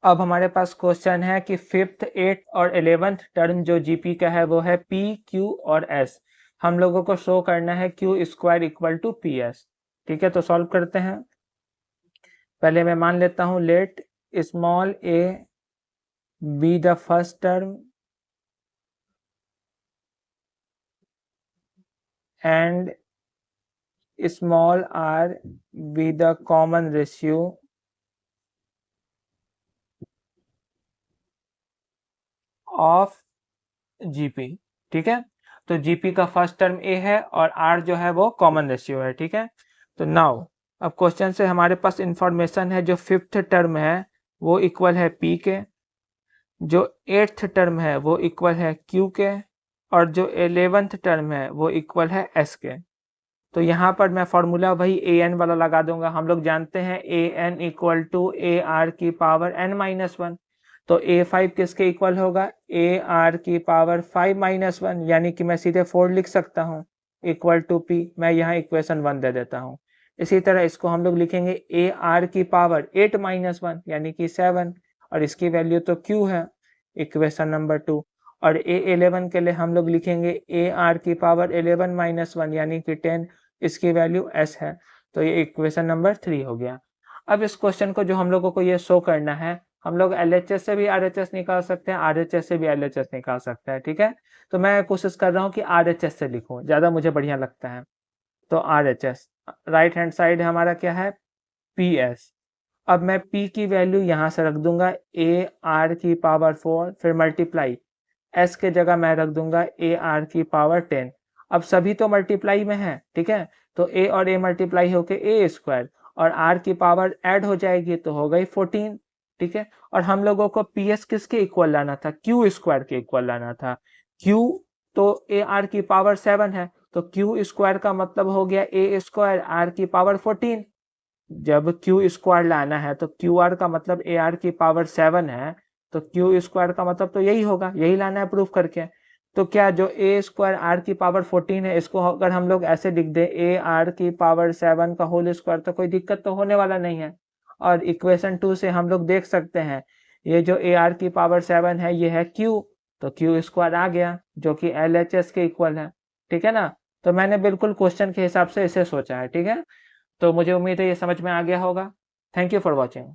अब हमारे पास क्वेश्चन है कि 5th 8th और 11th टर्म जो जीपी का है वो है पी क्यू और एस। हम लोगों को शो करना है Q square equal to P S. ठीक है, तो सॉल्व करते हैं। पहले मैं मान लेता हूं let small A be the first term and small R be the common ratio of GP. ठीक है, तो जीपी का फर्स्ट टर्म ए है और आर जो है वो कॉमन रेशियो है। ठीक है, तो नाउ अब क्वेश्चन से हमारे पास इंफॉर्मेशन है जो 5th टर्म है वो इक्वल है पी के, जो 8th टर्म है वो इक्वल है क्यू के, और जो 11th टर्म है वो इक्वल है एस के। तो यहाँ पर मैं फॉर्मूला वही ए एन वाला लगा दूंगा। हम लोग जानते हैं A n equal to A R की पावर एन माइनस वन। तो ए फाइव किसके इक्वल होगा, ए आर की पावर 5 माइनस वन, यानी कि मैं सीधे 4 लिख सकता हूँ इक्वल टू पी। मैं यहाँ इक्वेशन 1 दे देता हूँ। इसी तरह इसको हम लोग लिखेंगे ए आर की पावर 8 माइनस वन यानी कि 7, और इसकी वैल्यू तो क्यू है, इक्वेशन नंबर 2। और ए 11 के लिए हम लोग लिखेंगे ए आर की पावर 11 माइनस वन यानी कि 10, इसकी वैल्यू एस है। तो ये इक्वेशन नंबर 3 हो गया। अब इस क्वेश्चन को जो हम लोगों को ये शो करना है, हम लोग LHS से भी RHS निकाल सकते हैं, RHS से भी LHS निकाल सकते हैं। ठीक है, तो मैं कोशिश कर रहा हूँ कि RHS से लिखूँ, ज़्यादा मुझे बढ़िया लगता है। तो RHS राइट हैंड साइड हमारा क्या है, PS। अब मैं P की वैल्यू यहाँ से रख दूंगा ए आर की पावर 4, फिर मल्टीप्लाई S के जगह मैं रख दूंगा ए आर की पावर 10। अब सभी तो मल्टीप्लाई में है, ठीक है, तो ए और ए मल्टीप्लाई होके ए स्क्वायर और आर की पावर ऐड हो जाएगी तो हो गई 14। ठीक है, और हम लोगों को पी एस किसके इक्वल लाना था, क्यू स्क्वायर के इक्वल लाना था। क्यू तो ए आर की पावर 7 है, तो क्यू स्क्वायर का मतलब हो गया ए स्क्वायर आर की पावर 14। जब क्यू स्क्वायर लाना है तो क्यू आर का मतलब ए आर की पावर 7 है, तो क्यू स्क्वायर का मतलब तो यही होगा, यही लाना है प्रूफ करके। तो क्या जो ए स्क्वायर आर की पावर 14 है, इसको अगर हम लोग ऐसे लिख दे ए आर की पावर 7 का होल स्क्वायर, तो कोई दिक्कत तो होने वाला नहीं है। और इक्वेशन 2 से हम लोग देख सकते हैं ये जो ए आर की पावर 7 है ये है क्यू, तो क्यू स्क्वायर आ गया जो कि एल एच एस के इक्वल है। ठीक है ना, तो मैंने बिल्कुल क्वेश्चन के हिसाब से इसे सोचा है। ठीक है, तो मुझे उम्मीद है ये समझ में आ गया होगा। Thank you for watching.